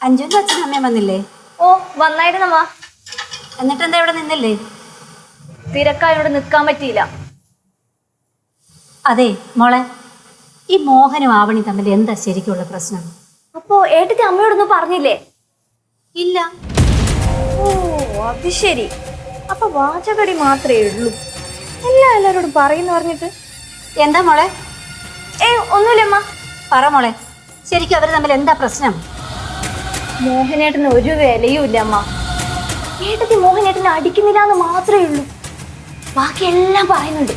അഞ്ജുവിന്റെ അച്ഛനും അമ്മയും വന്നില്ലേ? ഓ വന്നായിരുന്നമ്മ. എന്നിട്ടെന്താ ഇവിടെ നിന്നില്ലേ? തിരക്കായോട് നിൽക്കാൻ പറ്റിയില്ല. അതെ മോളെ, ഈ മോഹനും ആവണി തമ്മിൽ എന്താ ശരിക്കുള്ള പ്രശ്നം? അപ്പോ ഏട്ടത്തി അമ്മയോടൊന്നും പറഞ്ഞില്ലേ? ഇല്ല. ഓ അത് ശരി. അപ്പൊ വാചകടി മാത്രമേ ഉള്ളൂ. എല്ലാരോടും പറയുന്നു പറഞ്ഞിട്ട്. എന്താ മോളെ? ഒന്നുമില്ലമ്മ. പറ മോളെ, ശരിക്കും അവര് തമ്മിൽ എന്താ പ്രശ്നം? മോഹനേട്ടന് ഒരു വിലയും ഇല്ല അമ്മ. ഏട്ടത്തി മോഹനേട്ടനെ അടിക്കുന്നില്ല എന്ന് മാത്രമേ ഉള്ളൂ. ബാക്കിയെല്ലാം പറയുന്നുണ്ട്.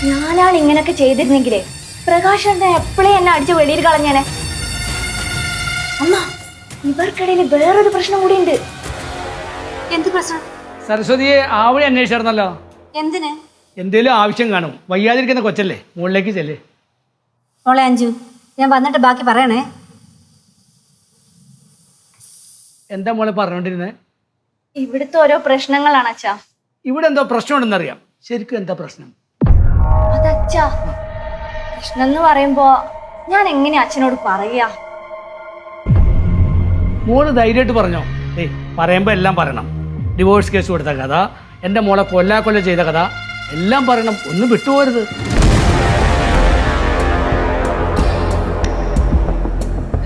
ഞാനാണ് ഇങ്ങനൊക്കെ ചെയ്തിരുന്നെങ്കിലേ പ്രകാശേട്ടനെ എപ്പോഴേ എന്നെ അടിച്ച് വെളിയിൽ കളഞ്ഞേനെ. അമ്മ, ഇവർക്കിടയിൽ വേറൊരു പ്രശ്നം കൂടിയുണ്ട്. എന്ത് പ്രശ്നം? സരസ്വതിയെ ആവണി അന്വേഷിച്ചായിരുന്നല്ലോ. എന്തിന്? എന്തേലും ആവശ്യം കാണും. വയ്യാതിരിക്കുന്ന കൊച്ചല്ലേ, മുകളിലേക്ക് ചെല്ലേ. മോളെ അഞ്ജു, ഞാൻ വന്നിട്ട് ബാക്കി പറയണേ. എന്താ മോളെ പറഞ്ഞോണ്ടിരുന്നേ? ഇവിടുത്തെ ഓരോ പ്രശ്നങ്ങളാണ് അച്ഛാ. ഇവിടെ എന്തോ പ്രശ്നമുണ്ടെന്നറിയാം. ശരിക്കും എന്താ പ്രശ്നം? അതച്ഛാ, പ്രശ്നം എന്ന് പറയുമ്പോ ഞാൻ എങ്ങനെ അച്ഛനോട് പറയാ? മോള് ധൈര്യമായിട്ട് പറഞ്ഞോ. പറയുമ്പോ എല്ലാം പറയണം. ഡിവോഴ്സ് കേസ് കൊടുത്ത കഥ, എൻ്റെ മോളെ കൊല്ല ചെയ്ത കഥ എല്ലാം പറയണം. ഒന്നും വിട്ടുപോരുത്.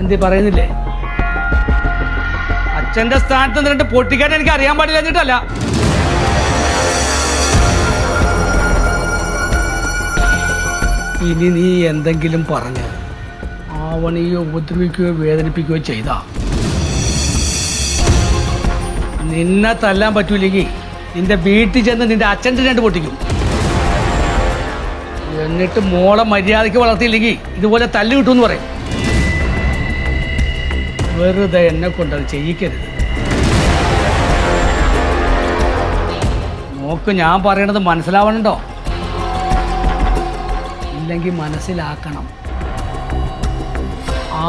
എന്തേ പറയുന്നില്ലേ? അച്ഛന്റെ സ്ഥാനത്ത് നിന്നിട്ട് പൊട്ടിക്കാൻ എനിക്ക് അറിയാൻ പാടില്ല എന്നിട്ടല്ല. ഇനി നീ എന്തെങ്കിലും പറഞ്ഞ് ആവണിയോ ഉപദ്രവിക്കുകയോ വേദനിപ്പിക്കുകയോ ചെയ്താ നിന്നെ തല്ലാൻ പറ്റൂലെങ്കിൽ നിന്റെ വീട്ടിൽ ചെന്ന് നിന്റെ അച്ഛൻ്റെ രണ്ട് പൊട്ടിക്കും. എന്നിട്ട് മോളെ മര്യാദയ്ക്ക് വളർത്തിയില്ലെങ്കിൽ ഇതുപോലെ തല്ല് കിട്ടുമെന്ന് പറയും. വെറുതെ എന്നെ കൊണ്ടത് ചെയ്യിക്കരുത്. നോക്ക്, ഞാൻ പറയണത് മനസ്സിലാവണുണ്ടോ? ഇല്ലെങ്കിൽ മനസ്സിലാക്കണം.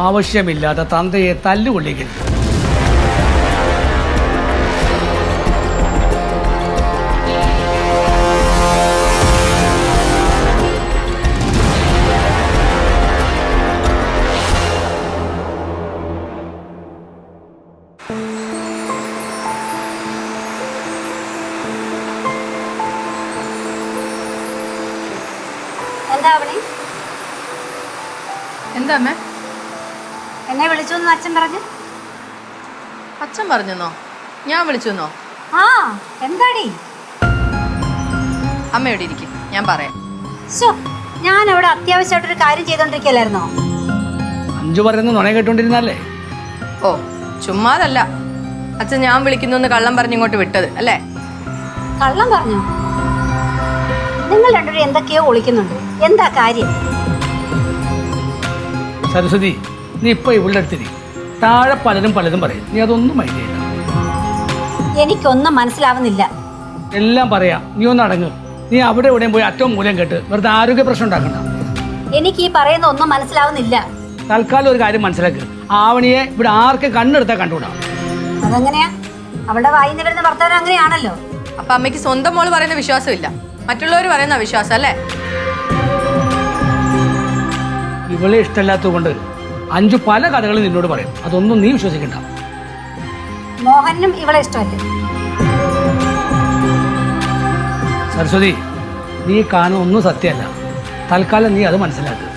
ആവശ്യമില്ലാതെ തന്തയെ തല്ലുകൊള്ളിക്കരുത്. എന്താ ആവണി? എന്താ അമ്മേ? എന്നെ വിളിച്ചു എന്ന് അച്ഛൻ പറഞ്ഞു. അച്ഛൻ പറഞ്ഞെന്നോ? ഞാൻ വിളിച്ചെന്നോ? ആ, എന്താടി? അമ്മ എവിടെ ഇരിക്കും, ഞാൻ പറയാം. ഞാൻ അവിടെ അത്യാവശ്യമായിട്ടൊരു കാര്യം ചെയ്തോണ്ടിരിക്കല്ലായിരുന്നോ? അഞ്ചു പറയുന്ന നുണ കേട്ടോണ്ടിരുന്നല്ലേ? ഓ ചുമ്മാതല്ല അച്ഛൻ ഞാൻ വിളിക്കുന്നു കള്ളം പറഞ്ഞിങ്ങോട്ട് വിട്ടത് അല്ലേ? കള്ളം പറഞ്ഞു? നിങ്ങൾ രണ്ടുപേരും എന്തൊക്കെയോ ഒളിക്കുന്നുണ്ട്. എന്താ കാര്യം? സരസ്വതി, നീ ഇപ്പൊ ഇവിടെ അടുത്തിരി. താഴെ പലരും പറയും. നീ അതൊന്നും മൈൻഡ് ചെയ്യണ്ട. എനിക്കൊന്നും മനസ്സിലാവുന്നില്ല. എല്ലാം പറയാം, നീ ഒന്ന് അടങ്ങ്. നീ അവിടെ എവിടെയും പോയി അറ്റവും മൂലം കേട്ട് വെറുതെ ആരോഗ്യ പ്രശ്നം ഉണ്ടാക്കണ്ട. എനിക്ക് ഈ പറയുന്ന ഒന്നും മനസ്സിലാവുന്നില്ല. തൽക്കാലം ഒരു കാര്യം മനസ്സിലാക്കുക, ആവണിയെ ഇവിടെ ആർക്കും കണ്ണെടുത്താൽ കണ്ടുകൂടാ. അതെങ്ങനെയാ? അവളുടെ വായിന്ന് വരുന്ന വർത്തമാനം അങ്ങനെയാണല്ലോ. അപ്പൊ അമ്മയ്ക്ക് സ്വന്തം മോള് പറയുന്ന വിശ്വാസമില്ല, മറ്റുള്ളവർ പറയുന്ന വിശ്വാസം അല്ലേ? ഇവളെ ഇഷ്ടമില്ലാത്തത് കൊണ്ട് അഞ്ചു പല കഥകളും നിന്നോട് പറയും. അതൊന്നും നീ വിശ്വസിക്കണ്ട. മോഹനും ഇവളെ ഇഷ്ടമല്ലേ? സരസ്വതി, നീ കാണുന്ന ഒന്നും സത്യമല്ല. തൽക്കാലം നീ അത് മനസ്സിലാക്കുക.